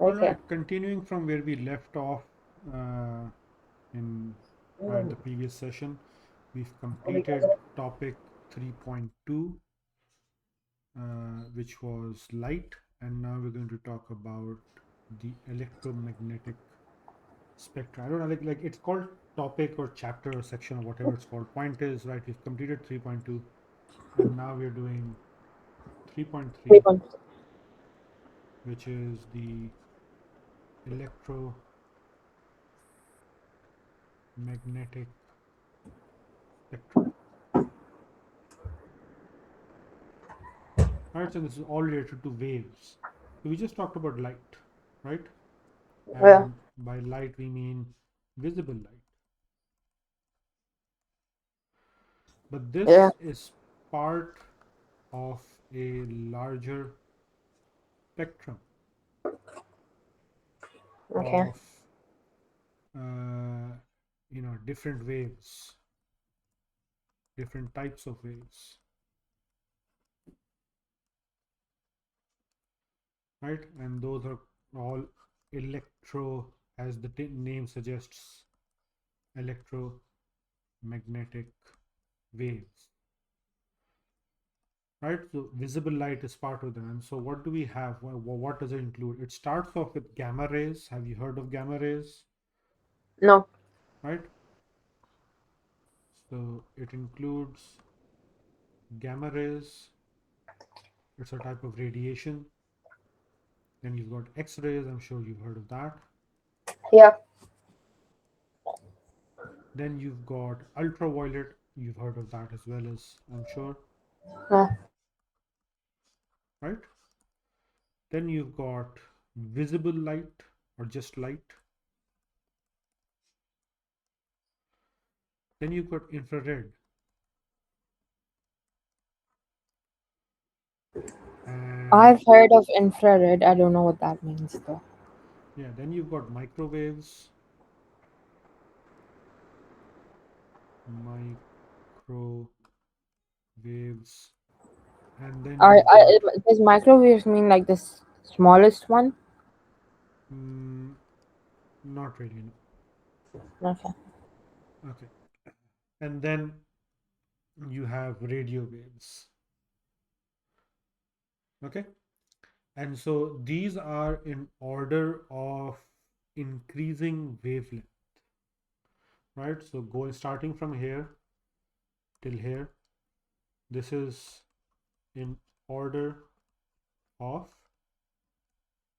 All Okay. right, continuing from where we left off in the previous session, we've completed topic 3.2, which was light, and now we're going to talk about the electromagnetic spectra. I don't know, like it's called topic or chapter or section or whatever it's called. Point is, right, we've completed 3.2, and now we're doing 3.3, 3.2. which is the electromagnetic spectrum. Right, so this is all related to waves. So we just talked about light, right? Yeah. And by light we mean visible light. But Yeah. this is part of a larger spectrum Okay. of different waves, different types of waves, right? And those are all electro, as the name suggests, electromagnetic waves. Right, so visible light is part of them. And so what do we have? What does it include? It starts off with gamma rays. Have you heard of gamma rays? No. Right, so it includes gamma rays. It's a type of radiation. Then you've got x-rays. I'm sure you've heard of that. Yeah. Then you've got ultraviolet. You've heard of that as well, as I'm sure. Yeah. Right, then you've got visible light or just light. Then you've got infrared. And I've heard of infrared. I don't know what that means though. yeah, then you've got microwaves, microwaves, and then you've got Does microwaves mean like the smallest one? mm, not really, no. Okay. Okay, and then you have radio waves. Okay, and so these are in order of increasing wavelength, right? So going starting from here till here, this is in order of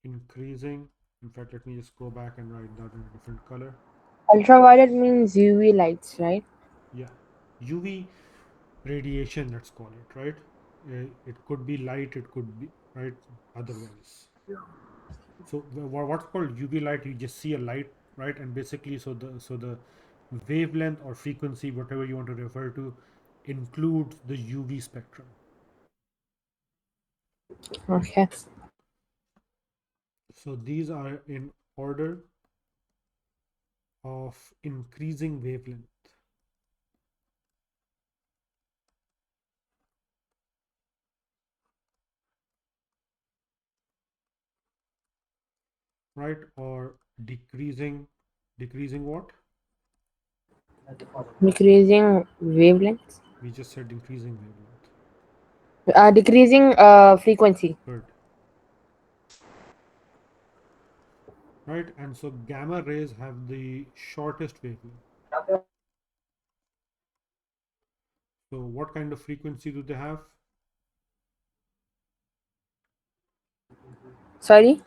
increasing. In fact, let me just go back and write that in a different color. Ultraviolet means UV lights, right? Yeah, UV radiation, let's call it, right? It could be light, it could be right otherwise. So what's called UV light, you just see a light, right? And basically, so the wavelength or frequency, whatever you want to refer to, includes the UV spectrum. Okay. So these are in order of increasing wavelength, right? Or decreasing what? Decreasing wavelengths. We just said increasing wavelength. Decreasing frequency. Good. Right, and so gamma rays have the shortest wavelength. So what kind of frequency do they have? Sorry,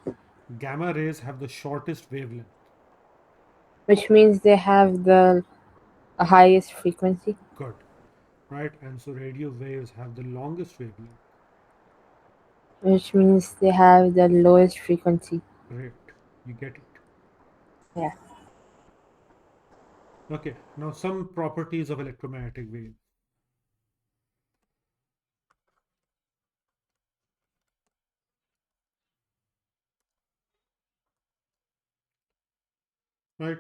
Gamma rays have the shortest wavelength. which means they have the highest frequency, Good. Right, and so radio waves have the longest wavelength. which means they have the lowest frequency. Great, you get it. Yeah. Okay, now some properties of electromagnetic wave. Right,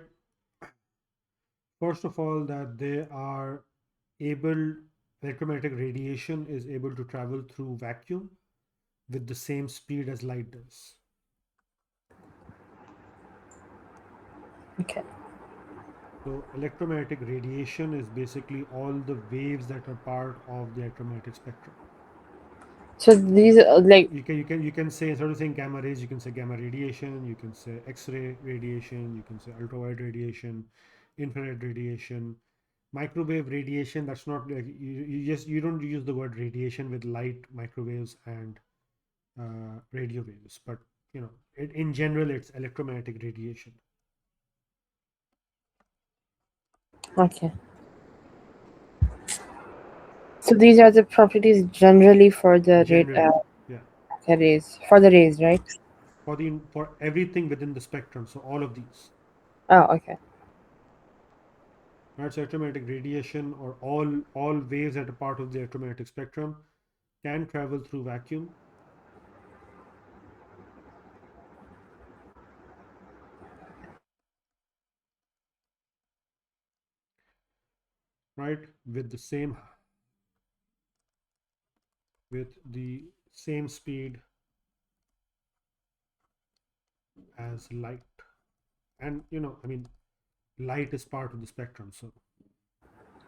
first of all, that they are able, electromagnetic radiation is able to travel through vacuum with the same speed as light does. Okay. So electromagnetic radiation is basically all the waves that are part of the electromagnetic spectrum. So these are like, You can say, instead of saying gamma rays, you can say gamma radiation, you can say X-ray radiation, you can say ultraviolet radiation, infrared radiation, microwave radiation. That's not like you don't use the word radiation with light, microwaves, and radio waves, but in general, it's electromagnetic radiation. okay. So these are the properties generally for the Generally, yeah, rays, for the rays, right? for everything within the spectrum. So all of these. Oh, okay. Right, so electromagnetic radiation, or all waves that are part of the electromagnetic spectrum, can travel through vacuum, right, with the same speed as light. And I mean, light is part of the spectrum. So,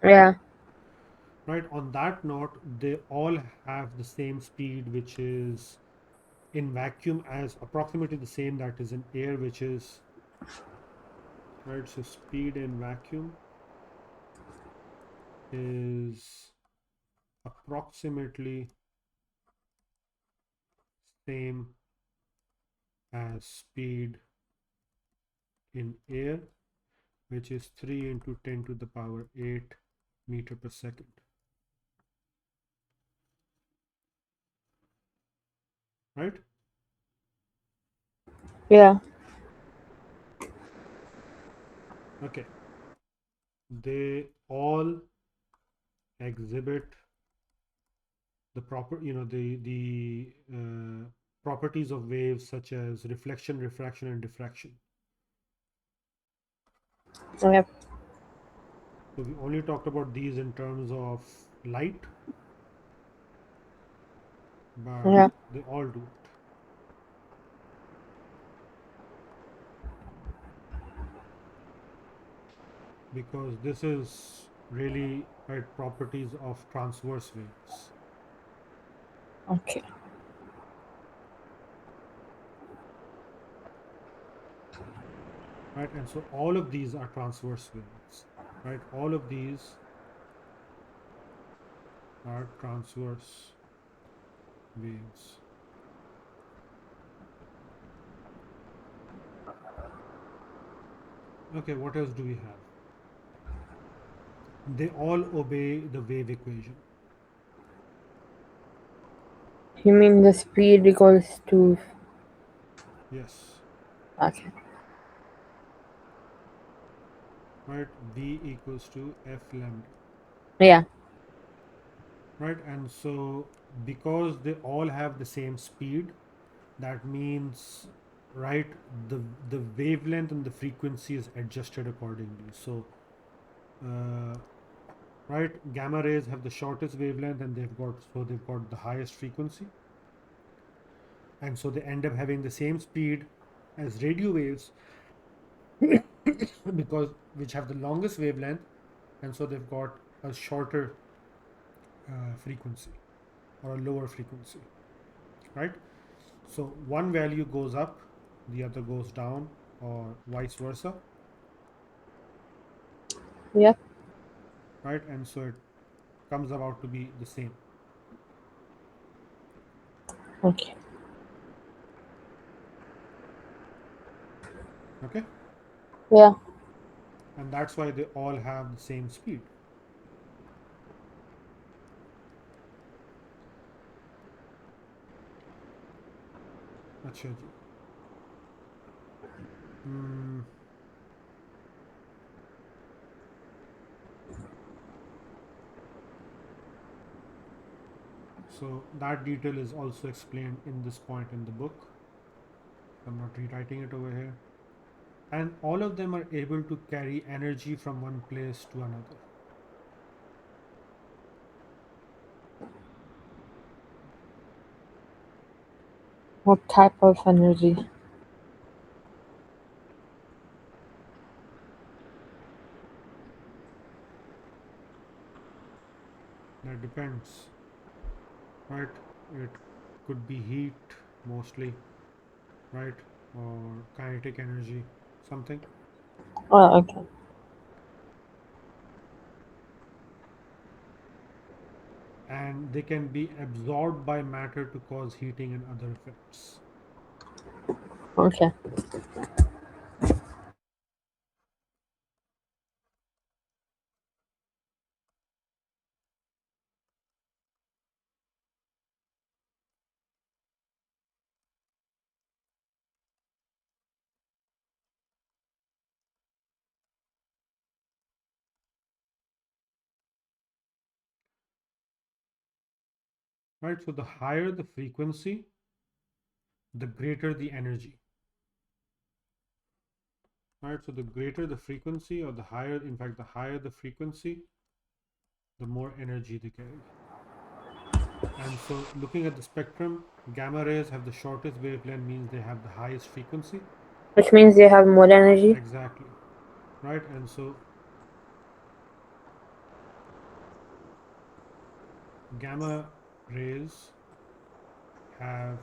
Yeah. right, on that note, they all have the same speed, which is in vacuum as approximately the same that is in air, which is, right, so speed in vacuum is approximately same as speed in air, which is 3 into 10 to the power 8 meter per second, right? Yeah. Okay, they all exhibit the proper properties of waves, such as reflection, refraction, and diffraction. Yep. So we only talked about these in terms of light, but Yeah. they all do it, because this is really, right, properties of transverse waves, Okay. right? And so all of these are transverse waves, right? All of these are transverse waves. Okay, what else do we have? They all obey the wave equation. You mean the speed equals to? Yes, Okay. right? V equals to F lambda, Yeah. right? And so because they all have the same speed, that means, right, the wavelength and the frequency is adjusted accordingly. So uh, right, gamma rays have the shortest wavelength, and they've got the highest frequency, and so they end up having the same speed as radio waves, because which have the longest wavelength, and so they've got a shorter frequency, or a lower frequency, right? So one value goes up, the other goes down, or vice versa, Yep. right? And so it comes about to be the same. Okay. Okay, Yeah. and that's why they all have the same speed. अच्छा जी. Hmm. So that detail is also explained in this point in the book. I'm not rewriting it over here. And all of them are able to carry energy from one place to another. What type of energy? It depends, right? It could be heat mostly, right? Or kinetic energy, something. Oh, okay. And they can be absorbed by matter to cause heating and other effects. Okay. Right? So the higher the frequency, the greater the energy. Right? So the greater the frequency, or the higher, in fact, the higher the frequency, the more energy they carry. And so looking at the spectrum, gamma rays have the shortest wavelength, means they have the highest frequency. Which means they have more energy. Exactly. Right? And so gamma rays have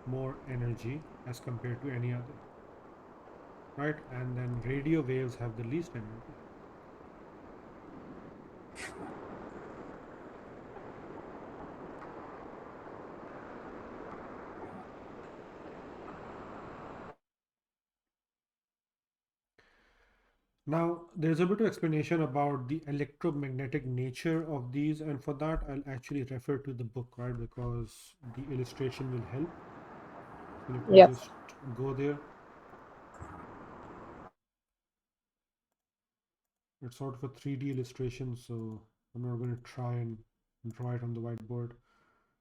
more energy as compared to any other. Right? And then radio waves have the least energy. Now, there's a bit of explanation about the electromagnetic nature of these, and for that, I'll actually refer to the book, right? Because the illustration will help. So let me Yep. just go there. It's sort of a 3D illustration, so I'm not going to try and draw it on the whiteboard.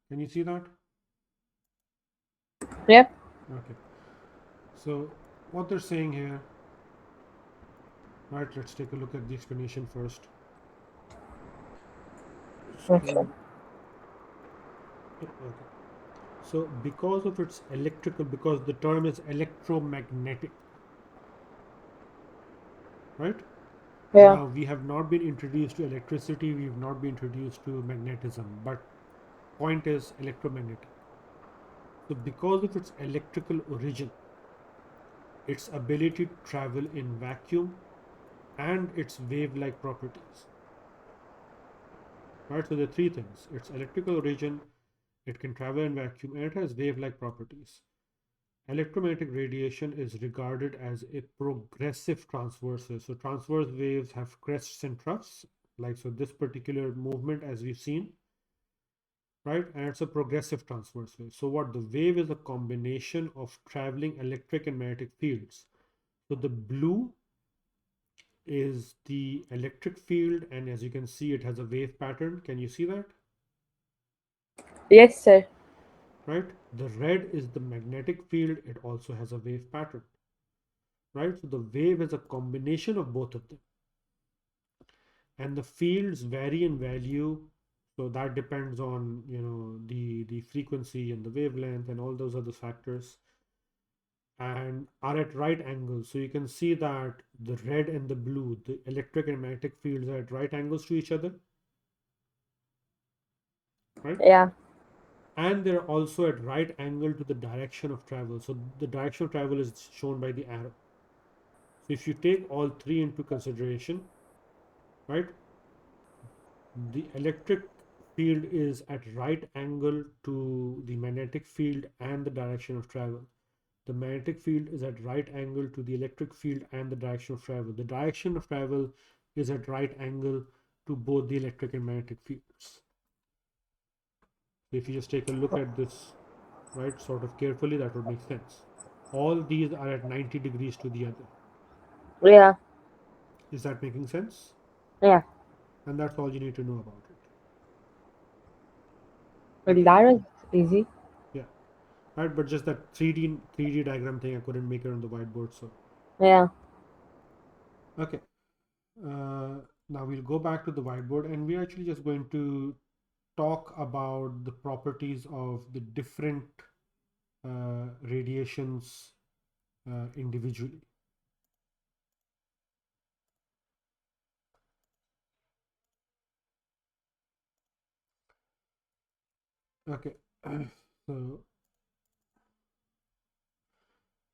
Can you see that? Yep. Okay. So what they're saying here, right? Let's take a look at the explanation first. Okay. So, okay. So because of its electrical, because the term is electromagnetic, right? Yeah. Now we have not been introduced to electricity, we have not been introduced to magnetism, but point is electromagnetic. So because of its electrical origin, its ability to travel in vacuum, and its wave-like properties. Right? So there are three things. Its electrical origin, it can travel in vacuum, and it has wave-like properties. Electromagnetic radiation is regarded as a progressive transverse wave. So transverse waves have crests and troughs, like so this particular movement as we've seen, right? And it's a progressive transverse wave. So what the wave is a combination of traveling electric and magnetic fields. So the blue is the electric field, and as you can see, it has a wave pattern. Can you see that? Yes, sir. Right? The red is the magnetic field, it also has a wave pattern. Right? So the wave is a combination of both of them. And the fields vary in value. So that depends on the frequency and the wavelength and all those other factors, and are at right angles. So you can see that the red and the blue, the electric and magnetic fields are at right angles to each other, right? Yeah. And they're also at right angle to the direction of travel. So the direction of travel is shown by the arrow. So if you take all three into consideration, right, the electric field is at right angle to the magnetic field and the direction of travel. The magnetic field is at right angle to the electric field and the direction of travel. The direction of travel is at right angle to both the electric and magnetic fields. So if you just take a look at this, right, sort of carefully, that would make sense. All these are at 90 degrees to the other. Yeah. Is that making sense? Yeah. And that's all you need to know about it. Well, Okay. that was easy. Yeah. Right. But just that 3D diagram thing, I couldn't make it on the whiteboard. So Yeah. okay. Now we'll go back to the whiteboard, and we're actually just going to talk about the properties of the different radiations individually. Okay. So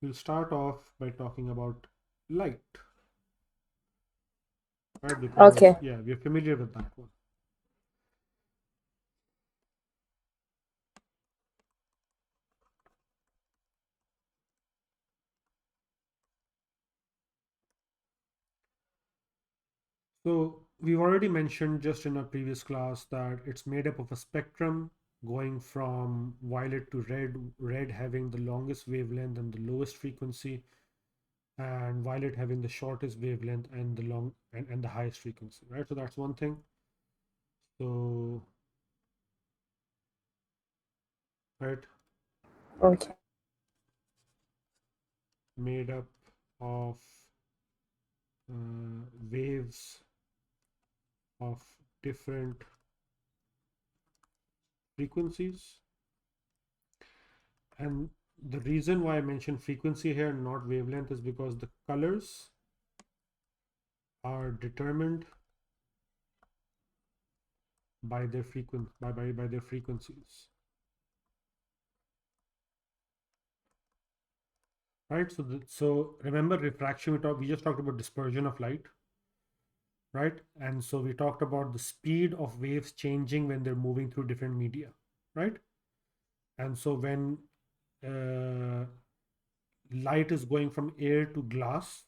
we'll start off by talking about light, right? Because, Okay. yeah, we're familiar with that one. So we've already mentioned just in a previous class that it's made up of a spectrum going from violet to red, red having the longest wavelength and the lowest frequency, and violet having the shortest wavelength and the long and the highest frequency, right? So that's one thing. So, right, Okay. made up of waves of different frequencies. And the reason why I mentioned frequency here, not wavelength, is because the colors are determined by their by their frequencies, right? So remember refraction, we just talked about dispersion of light, right? And so we talked about the speed of waves changing when they're moving through different media, right? And so when uh, light is going from air to glass,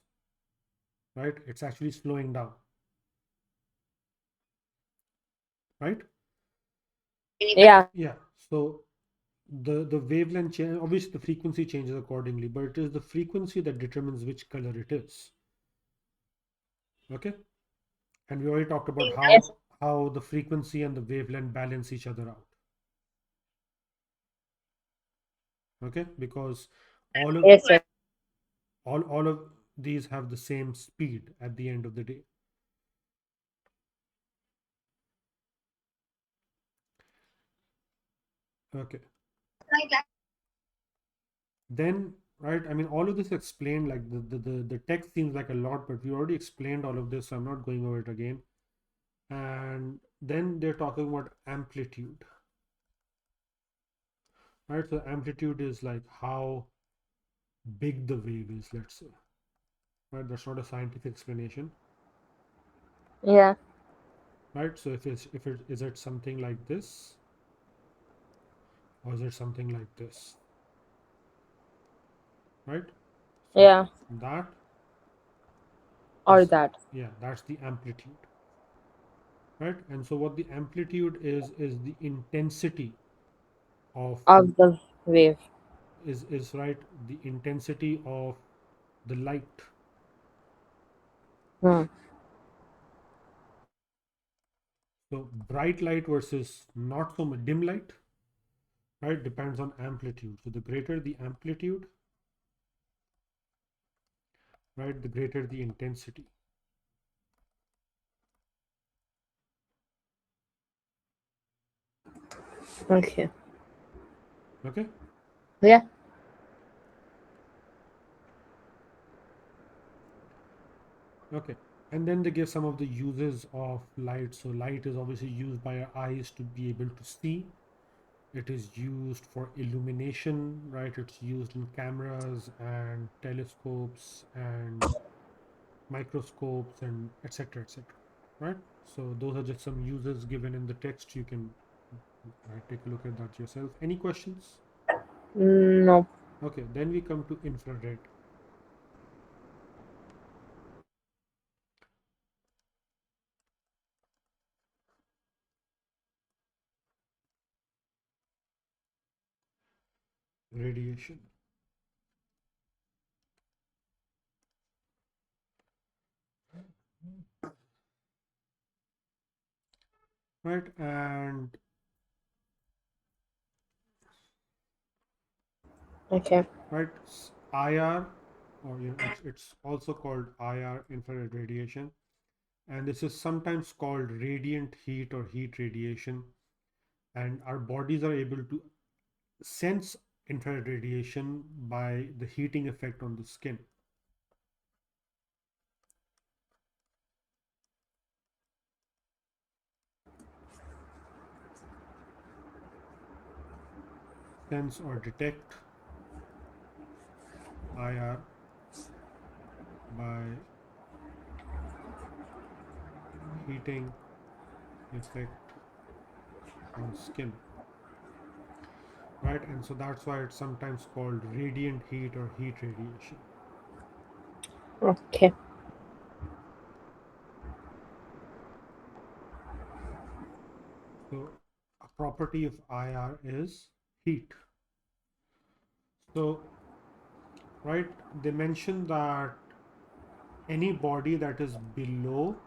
right, it's actually slowing down, right? Yeah. Yeah. So the wavelength change, obviously the frequency changes accordingly, but it is the frequency that determines which color it is. Okay. And we already talked about Yes. how the frequency and the wavelength balance each other out. Okay, because all of Yes, sir. all of these have the same speed at the end of the day. Okay. Then, right, I mean, all of this explained, like the text seems like a lot, but we already explained all of this, so I'm not going over it again. And then they're talking about amplitude, right? So amplitude is like how big the wave is, let's say, right? That's not a scientific explanation, Yeah. right? So if it is it something like this, or is it something like this, right? So Yeah. that Or is, that. yeah, that's the amplitude, right? And so what the amplitude is the intensity of, Of the wave. is right, the intensity of the light. Hmm. So bright light versus not so much dim light, right, depends on amplitude. So the greater the amplitude, right, the greater the intensity. Okay. Okay. Yeah. Okay. And then they give some of the uses of light. So light is obviously used by our eyes to be able to see. It is used for illumination, right? It's used in cameras and telescopes and microscopes and etc. etc. Right? So those are just some uses given in the text. You can, right, take a look at that yourself. Any questions? No. Okay, then we come to infrared. Radiation, right? And Okay. right, IR, or it's also called IR, infrared radiation, and this is sometimes called radiant heat or heat radiation. And our bodies are able to sense infrared radiation by the heating effect on the skin. sense or detect IR by heating effect on skin, right? And so that's why it's sometimes called radiant heat or heat radiation. Okay. So a property of IR is heat. So, right, they mention that any body that is below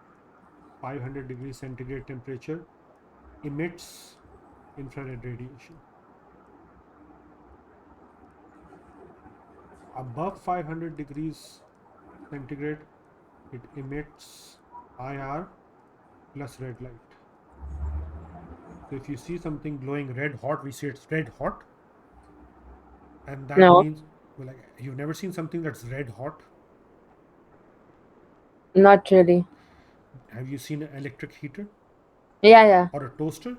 500 degrees centigrade temperature emits infrared radiation. Above 500 degrees centigrade, it emits IR plus red light. So if you see something glowing red hot, we say it's red hot, and that No, means, well, like, you've never seen something that's red hot. not really. Have you seen an electric heater Yeah, yeah, or a toaster?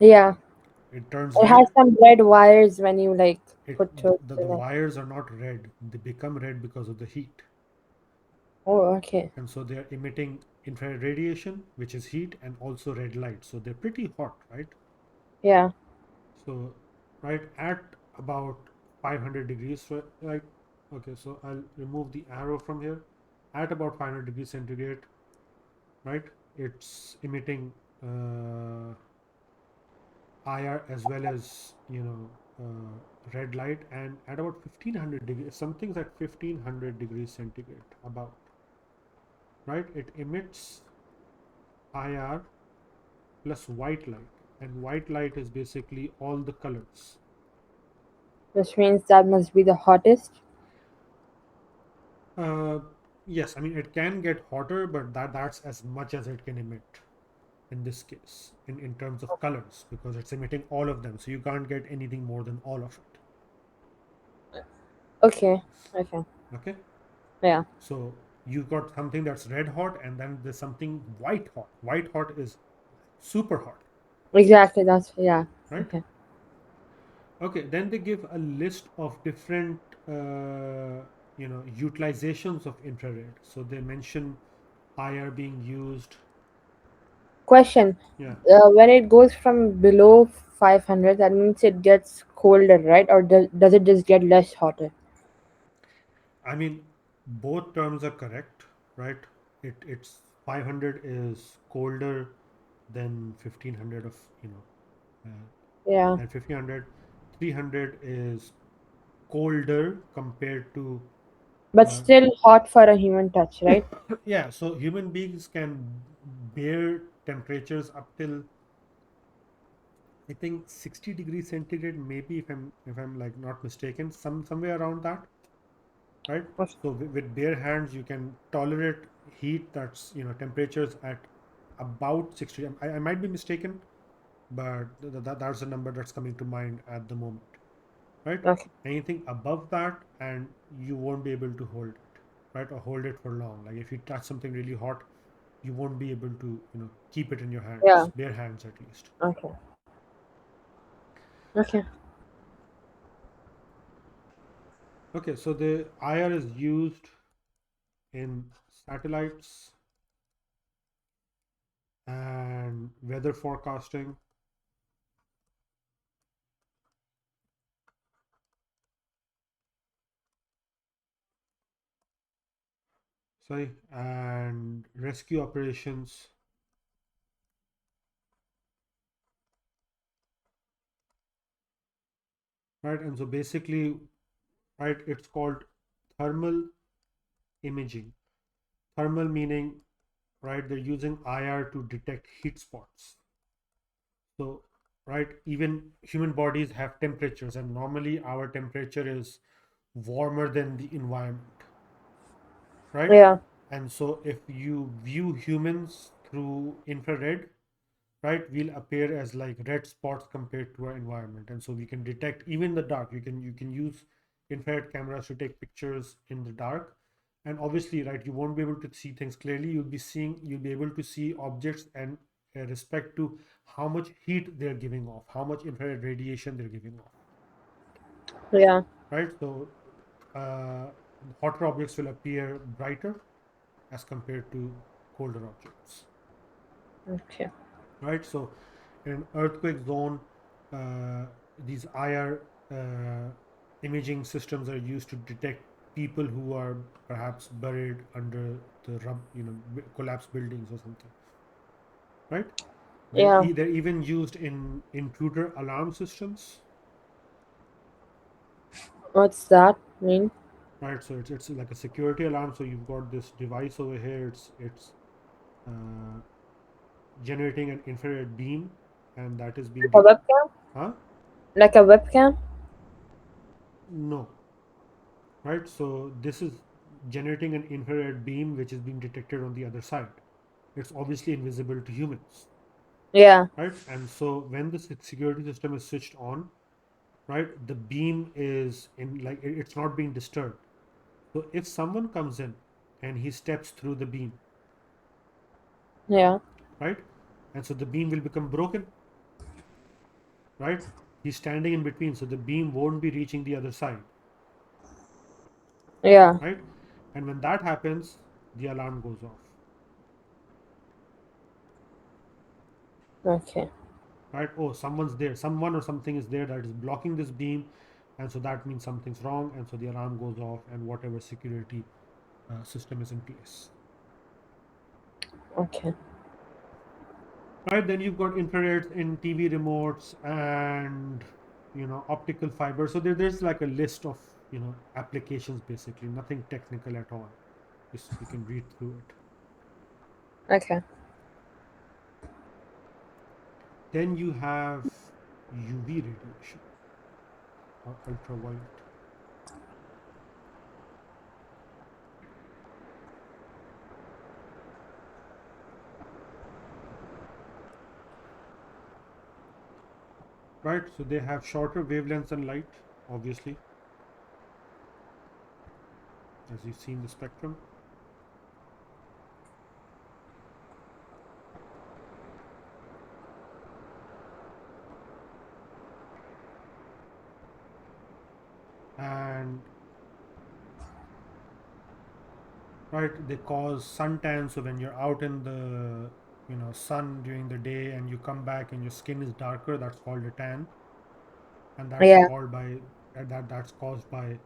yeah. It turns It has red. some red wires when you like It put toast the in it. wires are not red; they become red because of the heat, Oh, okay. and so they are emitting infrared radiation, which is heat, and also red light. So they're pretty hot, right? Yeah. So, right at about 500 degrees, right? Okay, so I'll remove the arrow from here. At about 500 degrees centigrade, right? It's emitting IR as well as red light, and at about 1500 degrees, something's at 1500 degrees centigrade, about, right? It emits IR plus white light, and white light is basically all the colors. Which means that must be the hottest. Uh, yes, I mean it can get hotter, but that's as much as it can emit in this case, in terms of colors, because it's emitting all of them. So you can't get anything more than all of it. Okay. Okay. Okay. Yeah. So you got something that's red hot, and then there's something white hot. White hot is super hot, Exactly. That's yeah. right? Okay. Okay. Then they give a list of different utilizations of infrared. So they mention IR being used. Question. Yeah. When it goes from below 500, that means it gets colder, right? Or does it just get less hotter? I mean, both terms are correct, right? It's 500 is colder than 1500 of uh, Yeah. than 1500. 300 is colder compared to But uh, still hot for a human touch, right? yeah. So human beings can bear temperatures up till, I think, 60 degrees centigrade, maybe, if I'm like not mistaken, somewhere around that, right? Okay. So with bare hands you can tolerate heat that's temperatures at about 60. I might be mistaken, but that's the number that's coming to mind at the moment, right? Okay. Anything above that and you won't be able to hold it, right? Or hold it for long. Like if you touch something really hot, you won't be able to keep it in your Yeah. hands, bare hands at least. Okay. Okay. Okay, so the IR is used in satellites and weather forecasting, sorry, and rescue operations, right? And so basically, right, it's called thermal imaging. Thermal meaning, right, they're using IR to detect heat spots. So, right, even human bodies have temperatures, and normally our temperature is warmer than the environment, right? Yeah. And so if you view humans through infrared, right, we'll appear as like red spots compared to our environment, and so we can detect even the dark. You can use infrared cameras to take pictures in the dark, and obviously, right, you won't be able to see things clearly. You'll be able to see objects, and respect to how much heat they're giving off, how much infrared radiation they're giving off. Yeah. right? So uh, hotter objects will appear brighter as compared to colder objects, Okay. right? So in an earthquake zone, these IR imaging systems are used to detect people who are perhaps buried under the collapsed buildings or something, right? Yeah. They're even used in intruder alarm systems, What's that mean? right? So it's like a security alarm. So you've got this device over here. It's uh, generating an infrared beam, and that is being Like a webcam? huh? Like a webcam? No, right? So this is generating an infrared beam which is being detected on the other side. It's obviously invisible to humans, Yeah. right? And so when the security system is switched on, right, the beam is in like it's not being disturbed. So if someone comes in and he steps through the beam, Yeah. right, and so the beam will become broken, right? He's standing in between, so the beam won't be reaching the other side, Yeah. right? And when that happens, the alarm goes off, Okay. right? Oh, someone's there, someone or something is there that is blocking this beam, and so that means something's wrong, and so the alarm goes off, and whatever security system is in place. Okay. Right, then you've got infrared in TV remotes and optical fiber. So there's like a list of applications, basically nothing technical at all. Just you can read through it. Okay. Then you have UV radiation or ultraviolet. Right, so they have shorter wavelengths than light, obviously, as you see in the spectrum. And right, they cause suntan. So when you're out in the sun during the day and you come back and your skin is darker, that's called a tan, and that's Yeah. called by that's caused by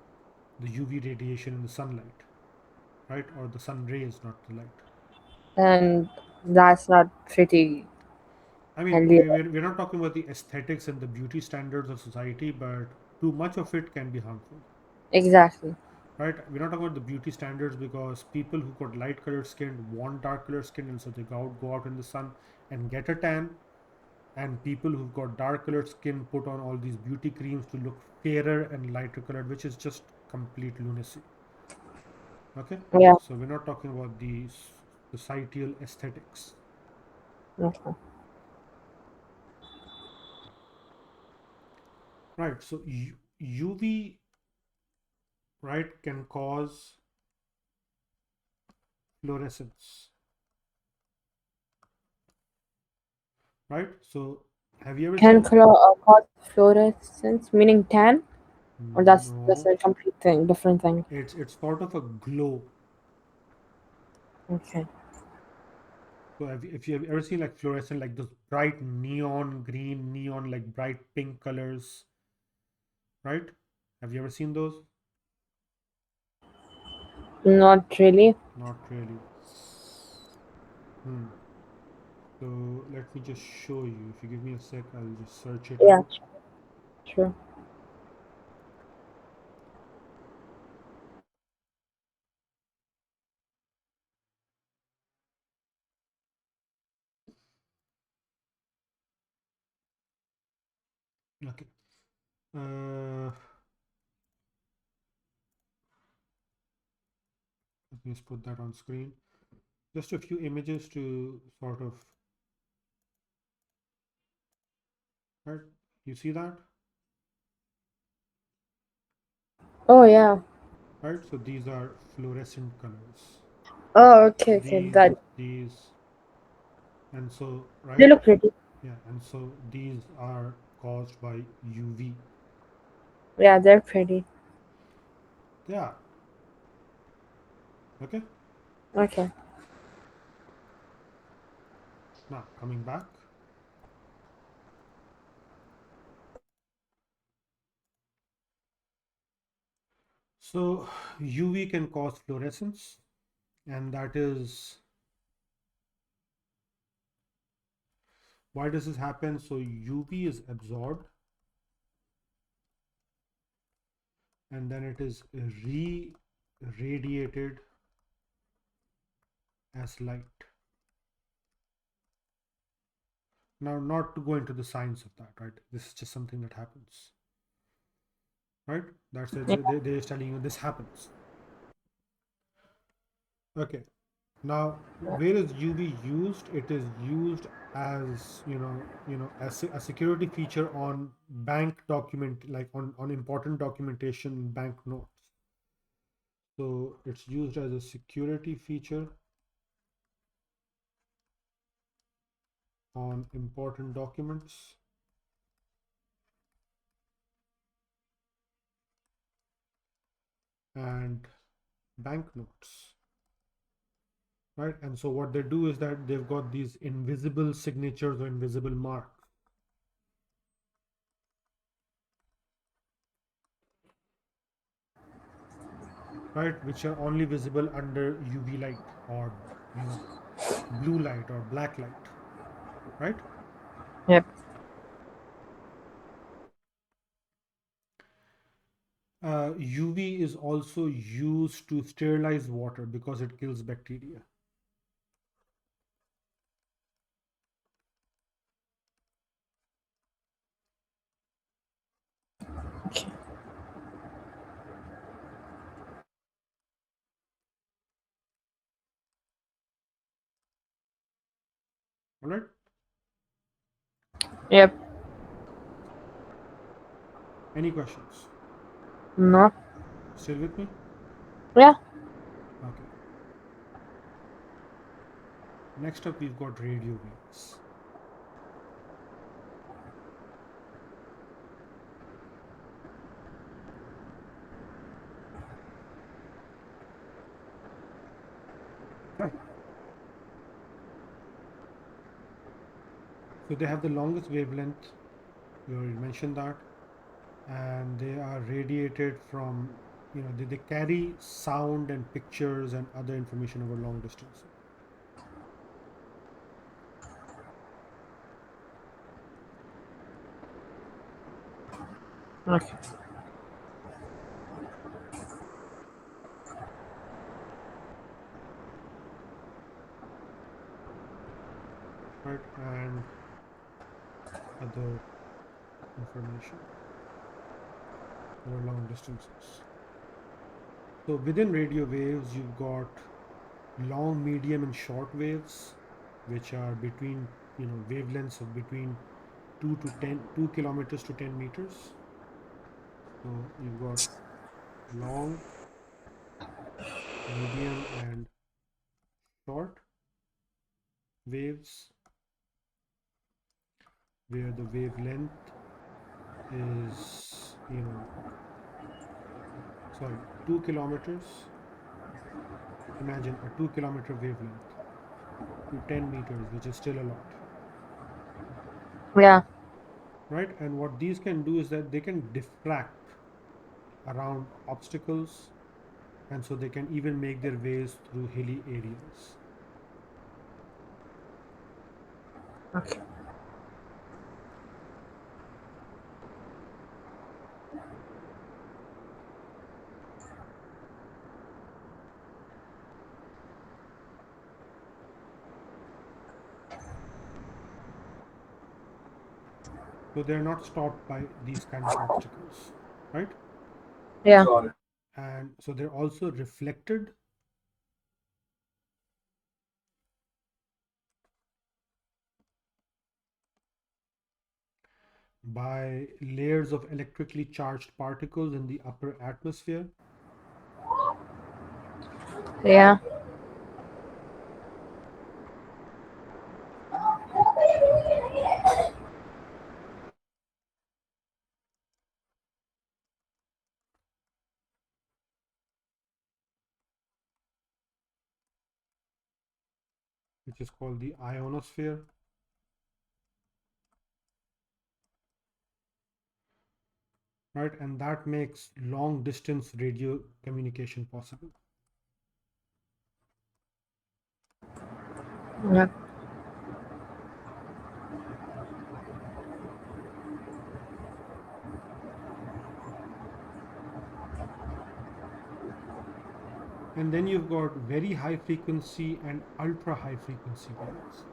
the UV radiation in the sunlight, right, or the sun rays, not the light. And that's not pretty I mean, healthy. we're not talking about the aesthetics and the beauty standards of society, but too much of it can be harmful, Exactly. right? We're not talking about the beauty standards because people who got light colored skin want dark colored skin, and so they go out in the sun and get a tan, and people who've got dark colored skin put on all these beauty creams to look fairer and lighter colored, which is just complete lunacy. Okay, Yeah. so we're not talking about the societal aesthetics, Okay. right? So UV, right, can cause fluorescence, right? So have you ever Tan seen? color cause fluorescence, meaning tan, or that's No, a complete thing, different thing. it's sort of a glow. Okay. So if you have ever seen like fluorescent, like those bright neon green, neon like bright pink colors, right? Have you ever seen those? Not really. Not really. Hmm. So let me just show you. If you give me a sec, I'll just search it Yeah. out. True. Okay. Uh, Let me just put that on screen. Just a few images to sort of, right? You see that, Oh yeah. right? So these are fluorescent colors. Oh, okay, okay. These, That these, and so, they right? look pretty. Yeah, and so these are caused by UV. Yeah, they're pretty. Yeah. Okay. Okay. Now coming back. So UV can cause fluorescence, and that is why does this happen? So UV is absorbed and then it is re-radiated as light. Now, not to go into the science of that, right? This is just something that happens, right? That's it. Yeah. They're telling you this happens. Okay. Now, where is UV used? It is used as as a security feature on bank document, like on important documentation, bank notes. So it's used as a security feature on important documents and banknotes, right? And so what they do is that they've got these invisible signatures or invisible marks, right, which are only visible under UV light or you know blue light or black light, right? Yep. UV is also used to sterilize water because it kills bacteria. Okay. All right. Yep. Any questions? No. Still with me? Yeah. Okay. Next up, we've got radio waves. So they have the longest wavelength. You already mentioned that. And they are radiated from, they carry sound and pictures and other information over long distances. Okay. Right? And other information over long distances. So within radio waves, you've got long, medium, and short waves, which are between, wavelengths of between 2 kilometers to 10 meters. So you've got long, medium, and short waves, where the wavelength is, sorry, 2 kilometers. Imagine a 2 kilometer wavelength to 10 meters, which is still a lot, Yeah. right? And what these can do is that they can diffract around obstacles, and so they can even make their ways through hilly areas. Okay. So they're not stopped by these kind of obstacles, right? Yeah. And so they're also reflected by layers of electrically charged particles in the upper atmosphere. Yeah. which is called the ionosphere, right? And that makes long distance radio communication possible. Yeah. And then you've got very high frequency and ultra high frequency waves.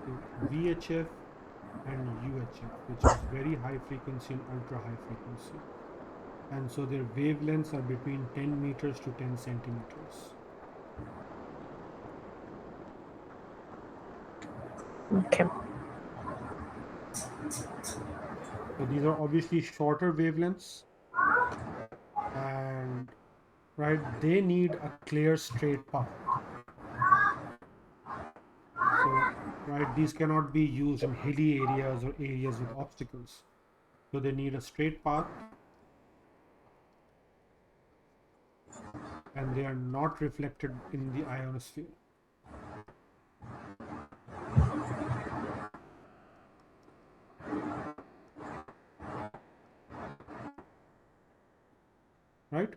So VHF and UHF, which is very high frequency and ultra high frequency. And so their wavelengths are between 10 meters to 10 centimeters. Okay. So these are obviously shorter wavelengths, and right, they need a clear straight path. So right, these cannot be used in hilly areas or areas with obstacles. So they need a straight path, and they are not reflected in the ionosphere. Right?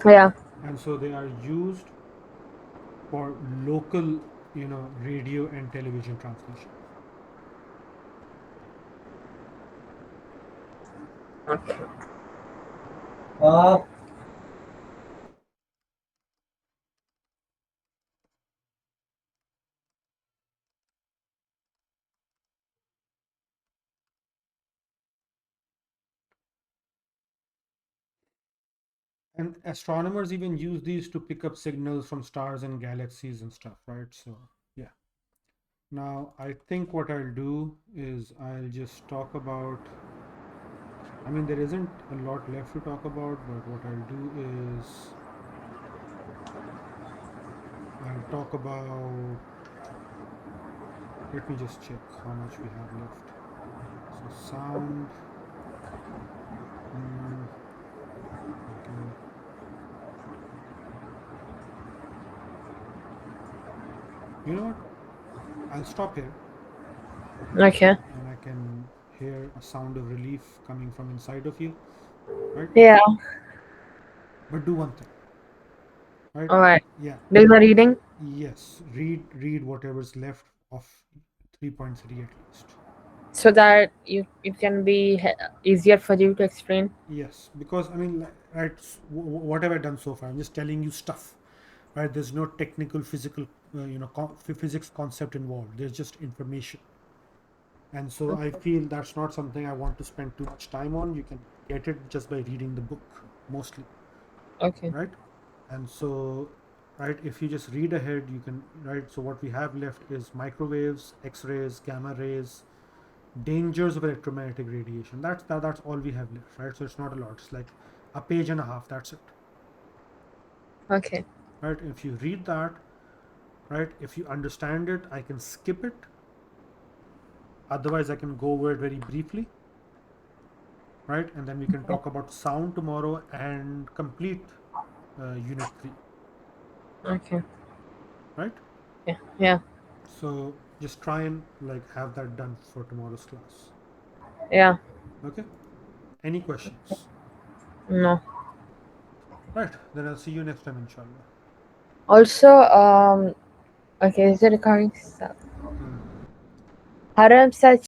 Yeah. And so they are used for local, radio and television transmissions. Okay. And astronomers even use these to pick up signals from stars and galaxies and stuff, right? So, yeah. Now, I think what I'll do is I'll just talk about. I mean, there isn't a lot left to talk about, but what I'll do is I'll talk about. Let me just check how much we have left. So, sound. Mm, okay. You know what? I'll stop here Okay. and I can hear a sound of relief coming from inside of you, right? Yeah. But do one thing, right? All right. Yeah, There's a reading. yes. Read whatever's left of 3.3 at least. So that it can be easier for you to explain. Yes, because I mean, right? What have I done so far? I'm just telling you stuff, right? There's no technical, physical, physics concept involved. There's just information, and so I feel that's not something I want to spend too much time on. You can get it just by reading the book mostly, Okay. right? And so, right, if you just read ahead, you can, right? So what we have left is microwaves, X-rays, gamma rays, dangers of electromagnetic radiation. That's all we have left, right? So it's not a lot. It's like a page and a half. That's it, Okay. right? If you read that, right, if you understand it, I can skip it. Otherwise, I can go over it very briefly, right? And then we can talk about sound tomorrow and complete unit 3, Okay. right? Yeah. Yeah. So just try and like have that done for tomorrow's class. Yeah. Okay. Any questions? No. Right. Then I'll see you next time, inshallah. Also, okay, is the recording stop? Hmm. Haram said